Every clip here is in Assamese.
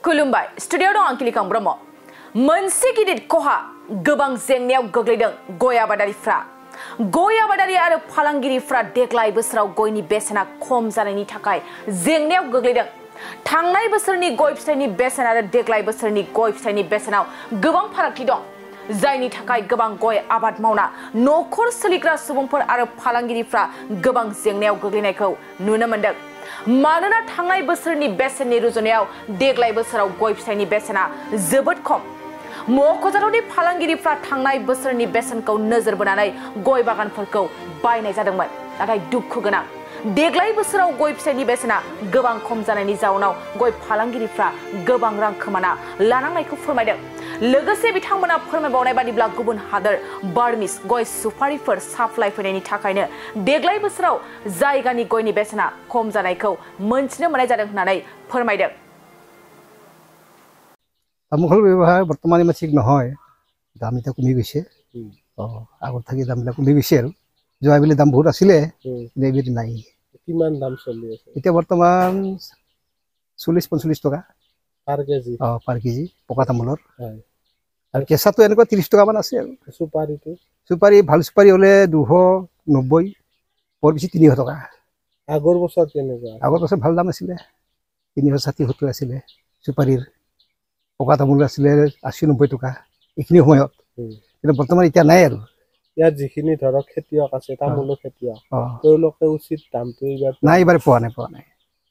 खुलुमबाय स्टुडिअ दं आंकिलिकां ब्रह्म मोनसे गिदिर खहा गोबां जेंनायाव गोग्लैदों गय आबादारिफ्रा गय आबादारि आरो फालांगिरिफ्रा देग्लाय बोसोराव गयनि बेसेना खम जानायनि थाखाय जेंनायाव गोग्लैदों थांनाय बोसोरनि गय फिथाइनि बेसेन आरो देग्लाय बोसोरनि गय फिथाइनि बेसेनाव गोबां फारागथि दं जायनि थाखाय गोबां गय आबाद मावना नखर सोलिग्रा सुबुंफोर आरो फालांगिरिफ्रा गोबां जेंनायाव गोग्लैनायखौ नुनो मोनदों मानोना थांनाय बोसोरनि बेसेननि रुजुनायाव देग्लाय बोसोराव गय फिथाइनि बेसेना जोबोद खम मख'जाथावदि फालांगिरिफ्रा थांनाय बोसोरनि बेसेनखौ नोजोर बोनानै गय बागानफोरखौ बायनाय जादोंमोन नाथाय दुखु गोनां देग्लाय बोसोराव गय फिथाइनि बेसेना गोबां खम जानायनि जाउनाव गय फालांगिरिफ्रा गोबां रां खोमाना लानांनायखौ फोरमायदों लोगोसे बिथांमोना फोरमायबावनाय बादिब्ला गुबुन हादोर बार्मिस गय सुपारिफोर साप्लाय फैनायनि थाखायनो देग्लाय बोसोराव जायगानि गयनि बेसेना खम जानायखौ मोनथिनो मोननाय जादों होननानै फोरमायदों তামোল ব্যৱহাৰ বৰ্তমান ইমান ঠিক নহয় দাম এটা কমি গৈছে আগত থাকি দামবিলাক কমি গৈছে আৰু যোৱাবেলি দাম বহুত আছিলে এইবেলি নাই কিমান দাম চলি আছে এতিয়া বৰ্তমান 40-45 টকা পাৰ কেজি পাৰ কেজি পকা তামোলৰ আৰু কেঁচাটো এনেকুৱা 30 টকা মান আছে আৰু সুপাৰি ভাল সুপাৰি হ'লে 290 বৰ বেছি 300 টকা আগৰ বছৰ কেনেকুৱা আগৰ বছৰ ভাল দাম আছিলে 360-70 আছিলে সুপাৰিৰ পকা তামোল আছিলে 80-90 টকা এইখিনি সময়ত কিন্তু বৰ্তমান এতিয়া নাই আৰু ইয়াত যিখিনি ধৰক খেতিয়ক আছে তামোলৰ খেতিয়ক তেওঁলোকে উচিত দামটো এইবাৰ পোৱা নাই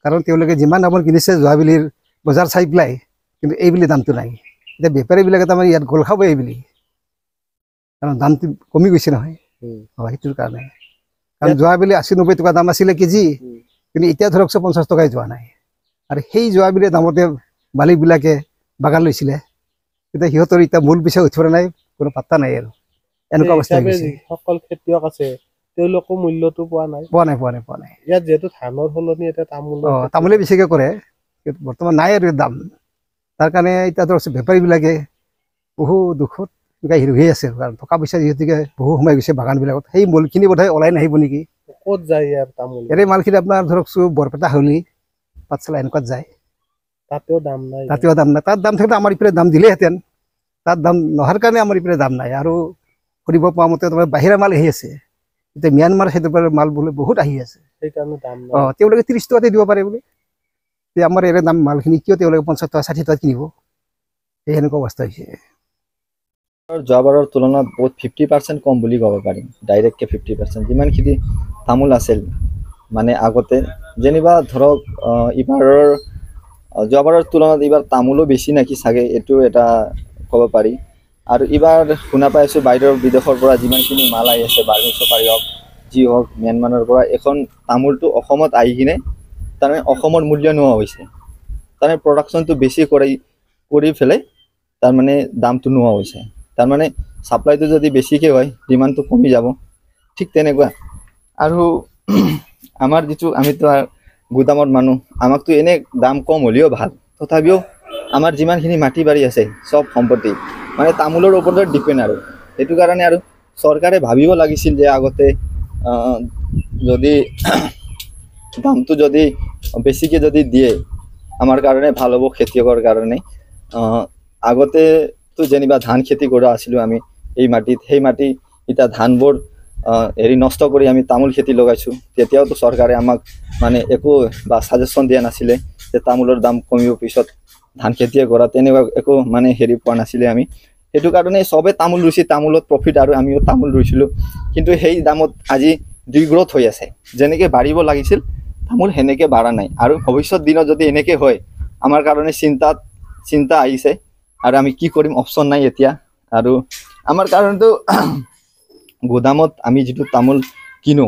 কাৰণ তেওঁলোকে যিমান দামৰ কিনিছে যোৱাবেলিৰ বজাৰ চাই পেলাই কিন্তু এইবেলি দামটো নাই এতিয়া বেপাৰীবিলাকে তাৰমানে ইয়াত গোল খাব এইবেলি কাৰণ দামটো কমি গৈছে নহয় সেইটোৰ কাৰণে কাৰণ যোৱাবেলি 80-90 টকা দাম আছিলে কেজি কিন্তু এতিয়া ধৰক 50 টকাই যোৱা নাই আৰু সেই যোৱাবেলি দামতে মালিকবিলাকে বাগান লৈছিলে এতিয়া সিহঁতৰ এতিয়া মূল পিছা উঠিব নাই কোনো পাত্তা নাই আৰু এনেকুৱা অৱস্থা হৈছে সকল খেতিয়ক আছে তেওঁলোকো মূল্যটো পোৱা নাই ইয়াত যেহেতু ধানৰ সলনি এটা তামোলে বেছিকৈ কৰে কিন্তু বৰ্তমান নাই আৰু দাম তাৰ কাৰণে এতিয়া ধৰক বেপাৰীবিলাকে বহু দুখত হিৰ হৈ আছে কাৰণ টকা পইচা যিহেতুকে বহু সোমাই গৈছে বাগানবিলাকত সেই মূলখিনি বোধহয় ওলাই নাহিব নেকি ক'ত যায় ইয়াৰ তামোল এই মালখিনি আপোনাৰ ধৰকচোন বৰপেটা হলি পাঠশালা এনেকুৱাত যায় তাতেও দাম নাই তাত দাম থাকিলে আমাৰ ইপিনে দাম দিলেহেঁতেন তাত দাম নোহোৱাৰ কাৰণে আমাৰ ইপিনে দাম নাই আৰু কৰিব পোৱা মতে তোমাৰ বাহিৰা মাল আহি আছে এতিয়া ম্যানমাৰ সেইটোৰ পৰা মাল বোলে বহুত আহি আছে সেইকাৰণে দাম তেওঁলোকে 30 টকাতে দিব পাৰে বোলে এতিয়া আমাৰ এৰে দাম মালখিনি কিয় তেওঁলোকে 50 টকা 60 টকা কিনিব সেই এনেকুৱা অৱস্থা হৈছে যোৱাবাৰৰ তুলনাত বহুত 50% কম বুলি ক'ব পাৰিম ডাইৰেক্টকে 50% যিমানখিনি তামোল আছিল মানে আগতে যেনিবা ধৰক ইবাৰৰ যোৱাবাৰৰ তুলনাত এইবাৰ তামোলো বেছি নাকি চাগে এইটো এটা ক'ব পাৰি আৰু এইবাৰ শুনা পাইছোঁ বাহিৰৰ বিদেশৰ পৰা যিমানখিনি মাল আহি আছে বাৰ্মিছ সুপাৰি হওক যি হওক ম্যানমাৰৰ পৰা এখন তামোলটো অসমত আহি কিনে তাৰমানে অসমৰ মূল্য নোহোৱা হৈছে তাৰমানে প্ৰডাকশ্যনটো বেছি কৰি পেলাই তাৰমানে দামটো নোহোৱা হৈছে তাৰমানে ছাপ্লাইটো যদি বেছিকৈ হয় ডিমাণ্ডটো কমি যাব ঠিক তেনেকুৱা আৰু আমাৰ যিটো আমিতো গুদামৰ মানুহ আমাকতো এনে দাম কম হ'লেও ভাল তথাপিও আমাৰ যিমানখিনি মাটি বাৰী আছে সব সম্পত্তি মানে তামোলৰ ওপৰত ডিপেণ্ড আৰু সেইটো কাৰণে আৰু চৰকাৰে ভাবিব লাগিছিল যে আগতে যদি দামটো যদি বেছিকৈ যদি দিয়ে আমাৰ কাৰণে ভাল হ'ব খেতিয়কৰ কাৰণে আগতেতো যেনিবা ধান খেতি কৰা আছিলোঁ আমি এই মাটিত সেই মাটি এতিয়া ধানবোৰ নষ্ট কৰি আমি তামোল খেতি লগাইছোঁ তেতিয়াওতো চৰকাৰে আমাক মানে একো বা ছাজেশ্যন দিয়া নাছিলে যে তামোলৰ দাম কমিব পিছত ধান খেতিয়ে কৰা তেনেকুৱা একো মানে পোৱা নাছিলে আমি সেইটো কাৰণে চবে তামোল ৰুইছে তামোলত প্ৰফিট আৰু আমিও তামোল ৰুইছিলোঁ কিন্তু সেই দামত আজি ডিগ্ৰ'থ হৈ আছে যেনেকৈ বাঢ়িব লাগিছিল তামোল সেনেকৈ বাঢ়া নাই আৰু ভৱিষ্যত দিনত যদি এনেকৈ হয় আমাৰ কাৰণে চিন্তা আহিছে আৰু আমি কি কৰিম অপশ্যন নাই এতিয়া আৰু আমাৰ কাৰণেতো গুদামত আমি যিটো তামোল কিনো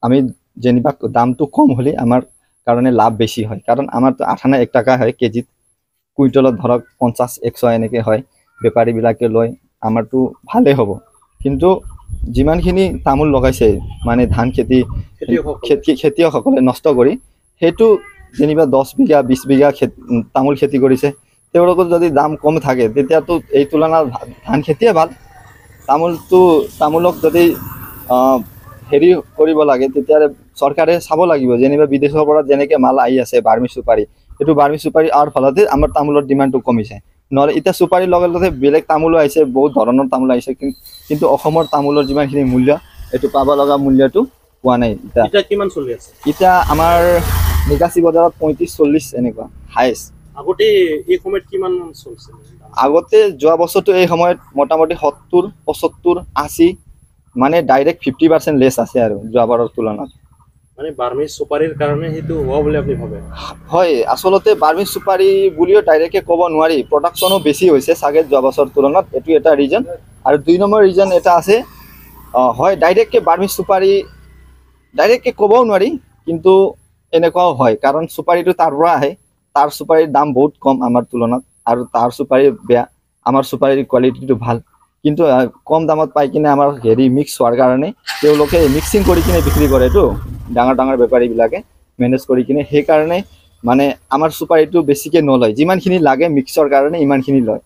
আমি যেনিবা দামটো কম হ'লে আমাৰ কাৰণে লাভ বেছি হয় কাৰণ আমাৰতো 8 টকা হয় কেজিত কুইণ্টলত ধৰক 50-100 এনেকৈ হয় বেপাৰীবিলাকে লয় আমাৰতো ভালেই হ'ব কিন্তু যিমানখিনি তামোল লগাইছে মানে ধান খেতিয়কসকলে নষ্ট কৰি সেইটো যেনিবা 10 বিঘা 20 বিঘা তামোল খেতি কৰিছে তেওঁলোকৰ যদি দাম কম থাকে তেতিয়াতো এই তুলনাত ধান খেতিয়ে ভাল তামোলক যদি কৰিব লাগে তেতিয়াহ'লে চৰকাৰে চাব লাগিব যেনিবা বিদেশৰ পৰা যেনেকৈ মাল আহি আছে বাৰ্মিছ সুপাৰি এইটো বাৰ্মি সুপাৰি আৰ ফলতে আমাৰ তামোলৰ ডিমাণ্ডটো কমিছে নহলে এটা সুপাৰি লগে লগে বেলেগ তামোল আহিছে বহুত ধৰণৰ তামোল আহিছে কিন্তু অসমৰ তামোলৰ যিমানখিনি মূল্য এটো পাবা লগা মূল্যটো পোৱা নাই এটা কিমান চলি আছে এটা আমাৰ নিকাসি বজাৰত 35-40 এনেকুৱা হাইছ আগতে এই সময়ত কিমান চলছিল আগতে যোৱা বছৰটো এই সময়ত মোটামুটি 70-75-80 মানে ডাইৰেক্ট 50% লেস আছে আৰু যোৱাবাৰৰ তুলনাত মানে বাৰ্মি সুপাৰিৰ কাৰণে হেতু হোৱা বুলি আপুনি ভাবে হয় আসলতে বাৰ্মি সুপাৰি বুলিও ডাইৰেক্টকে ক'ব নোৱাৰি প্ৰডাকচনো বেছি হৈছে সাগে যোৱা বছৰ তুলনাত এটো এটা ৰিজন আৰু দুই নম্বৰ ৰিজন এটা আছে হয় ডাইৰেক্টকে বাৰ্মি সুপাৰি ডাইৰেক্টকে ক'বও নোৱাৰি কিন্তু এনেকুৱাও হয় কাৰণ সুপাৰিটো তাৰ পৰা আহে তাৰ সুপাৰিৰ দাম বহুত কম আমাৰ তুলনাত আৰু তাৰ সুপাৰি বেয়া আমাৰ সুপাৰিৰ কোৱালিটিটো ভাল কিন্তু কম দামত পাই কিনে আমাৰ হেৰি মিক্স হোৱাৰ কাৰণে তেওঁলোকে মিক্সিং কৰি কিনে বিক্ৰী কৰেটো ডাঙৰ ডাঙৰ বেপাৰী বিলাকে মেনেজ কৰি কিনে সেই কাৰণে মানে আমাৰ সুপাৰিটো বেছিকে নলয় যিমানখিনি লাগে মিক্সৰ কাৰণে ইমানখিনি লয়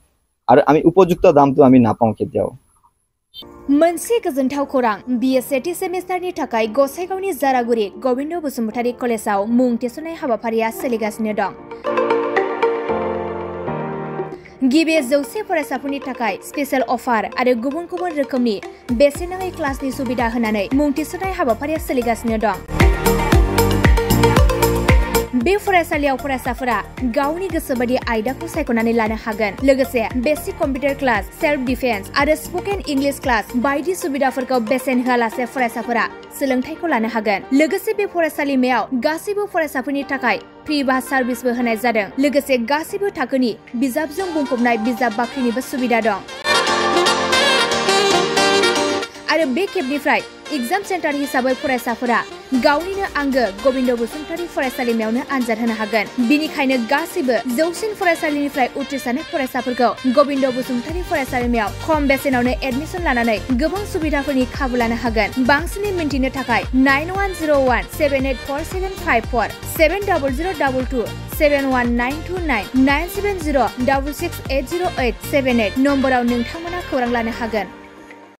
আৰু আমি উপযুক্ত দামটো আমি নাপাওঁ কেতিয়াও मोनसे गोजोनथाव खौरां BSc सेमिस्टारनि थाखाय गसाइगावनि जारागुरि गोविन्द बसुमतारी कलेजाव मुं थिसननाय हाबाफारिया सोलिगासिनो दं गिबि 100 फरायसाफोरनि थाखाय स्पेशल अफार आरो गुबुन गुबुन रोखोमनि बेसेन नाङै क्लासनि सुबिदा होनानै मुं थिसननाय हाबाफारिया सोलिगासिनो दं बे फरायसालियाव फरायसाफोरा गावनि गोसोबायदि आयदाखौ सायख'नानै लानो हागोन लोगोसे basic computer class self defence आरो स्पोकेन इंलिश क्लास बायदि सुबिदाफोरखौ बेसेन होआलासे फरायसाफोरा सोलोंथायखौ लानो हागोन लोगोसे बे फरायसालिमायाव गासैबो फरायसाफोरनि थाखाय फ्रि बास सार्भिसबो होनाय जादों लोगोसे गासैबो थाखोनि बिजाबजों बुंफबनाय बिजाब बाख्रिनिबो सुबिदा दं आरो बे खेबनिफ्राय एग्जाम सेन्टार हिसाबै फरायसाफोरा गावनिनो आंगो गोविन्द बसुमतारी फरायसालिमायावनो आनजाद होनो हागोन बिनिखायनो गासैबो जौसिन फरायसालिनिफ्राय उथ्रिसारनाय फरायसाफोरखौ गोविन्द बसुमतारी फरायसालिमायाव खम बेसेनावनो एडमिसन लानानै गोबां सुबिदाफोरनि खाबु लानो हागोन बांसिनै मिन्थिनो थाखाय 9101784754 7002 71929 97066808878 नम्बराव नोंथांमोना खौरां लानो हागोन